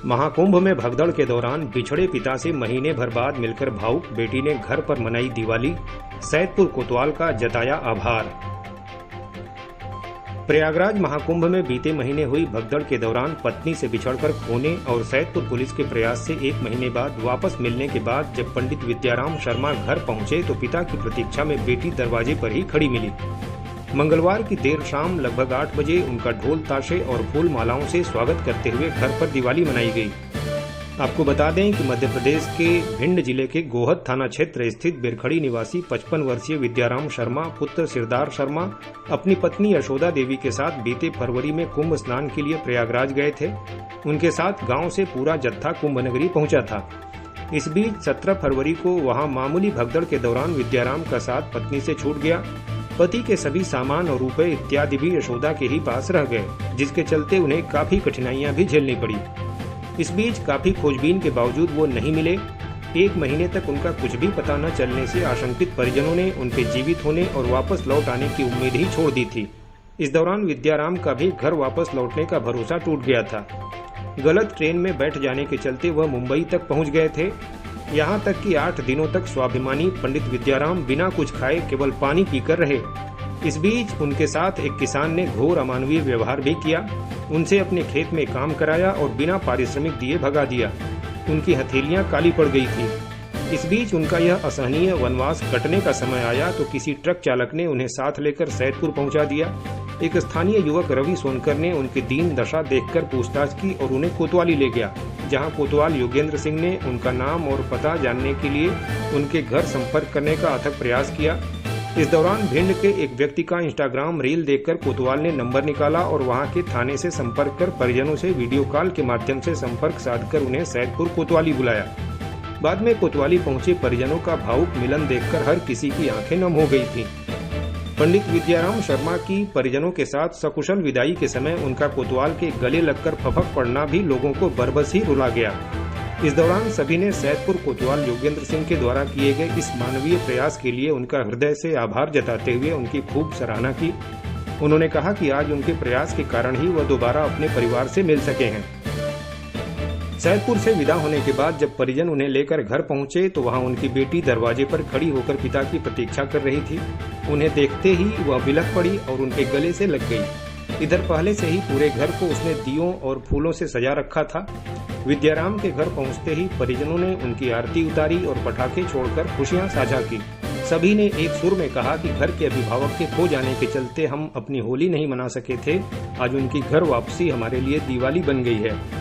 महाकुंभ में भगदड़ के दौरान बिछड़े पिता से महीने भर बाद मिलकर भावुक बेटी ने घर पर मनाई दिवाली, सैदपुर कोतवाल का जताया आभार। प्रयागराज महाकुंभ में बीते महीने हुई भगदड़ के दौरान पत्नी से बिछड़कर खोने और सैदपुर पुलिस के प्रयास से 1 महीने बाद वापस मिलने के बाद जब पंडित विद्याराम शर्मा घर पहुंचे तो पिता की प्रतीक्षा में बेटी दरवाजे पर ही खड़ी मिली। मंगलवार की देर शाम लगभग 8 बजे उनका ढोल ताशे और फूल मालाओं से स्वागत करते हुए घर पर दिवाली मनाई गई। आपको बता दें कि मध्य प्रदेश के भिंड जिले के गोहद थाना क्षेत्र स्थित बिरखड़ी निवासी 55 वर्षीय विद्याराम शर्मा पुत्र सिरदार शर्मा अपनी पत्नी यशोदा देवी के साथ बीते फरवरी में कुंभ स्नान के लिए प्रयागराज गए थे। उनके साथ गांव से पूरा जत्था कुंभ नगरी पहुंचा था। इस बीच 17 फरवरी को वहां मामूली भगदड़ के दौरान विद्याराम का साथ पत्नी से छूट गया। पति के सभी सामान और रुपए इत्यादि भी यशोदा के ही पास रह गए, जिसके चलते उन्हें काफी कठिनाइयां भी झेलनी पड़ी। इस बीच काफी खोजबीन के बावजूद वो नहीं मिले। 1 महीने तक उनका कुछ भी पता न चलने से आशंकित परिजनों ने उनके जीवित होने और वापस लौट आने की उम्मीद ही छोड़ दी थी। इस दौरान विद्याराम का भी घर वापस लौटने का भरोसा टूट गया था। गलत ट्रेन में बैठ जाने के चलते वह मुंबई तक पहुंच गए थे। यहाँ तक कि 8 दिनों तक स्वाभिमानी पंडित विद्याराम बिना कुछ खाए केवल पानी पीकर रहे। इस बीच उनके साथ एक किसान ने घोर अमानवीय व्यवहार भी किया। उनसे अपने खेत में काम कराया और बिना पारिश्रमिक दिए भगा दिया। उनकी हथेलियां काली पड़ गई थी। इस बीच उनका यह असहनीय वनवास कटने का समय आया तो किसी ट्रक चालक ने उन्हें साथ लेकर सैदपुर पहुंचा दिया। एक स्थानीय युवक रवि सोनकर ने उनकी दीन दशा देखकर पूछताछ की और उन्हें कोतवाली ले गया, जहां कोतवाल योगेंद्र सिंह ने उनका नाम और पता जानने के लिए उनके घर संपर्क करने का अथक प्रयास किया। इस दौरान भिंड के एक व्यक्ति का इंस्टाग्राम रील देखकर कोतवाल ने नंबर निकाला और वहां के थाने से संपर्क कर परिजनों से वीडियो कॉल के माध्यम से संपर्क साधकर उन्हें सैदपुर कोतवाली बुलाया। बाद में कोतवाली पहुंचे परिजनों का भावुक मिलन देखकर हर किसी की आंखें नम हो गई थीं। पंडित विद्याराम शर्मा की परिजनों के साथ सकुशल विदाई के समय उनका कोतवाल के गले लगकर फपक पड़ना भी लोगों को बरबस ही रुला गया। इस दौरान सभी ने सैदपुर कोतवाल योगेंद्र सिंह के द्वारा किए गए इस मानवीय प्रयास के लिए उनका हृदय से आभार जताते हुए उनकी खूब सराहना की। उन्होंने कहा कि आज उनके प्रयास के कारण ही वह दोबारा अपने परिवार से मिल सके हैं। सैदपुर से विदा होने के बाद जब परिजन उन्हें लेकर घर पहुंचे तो वहां उनकी बेटी दरवाजे पर खड़ी होकर पिता की प्रतीक्षा कर रही थी। उन्हें देखते ही वह बिलख पड़ी और उनके गले से लग गई। इधर पहले से ही पूरे घर को उसने दियों और फूलों से सजा रखा था। विद्याराम के घर पहुंचते ही परिजनों ने उनकी आरती उतारी और पटाखे छोड़कर खुशियां साझा की। सभी ने एक सुर में कहा कि घर के अभिभावक के खो जाने के चलते हम अपनी होली नहीं मना सके थे। आज उनकी घर वापसी हमारे लिए दिवाली बन गई है।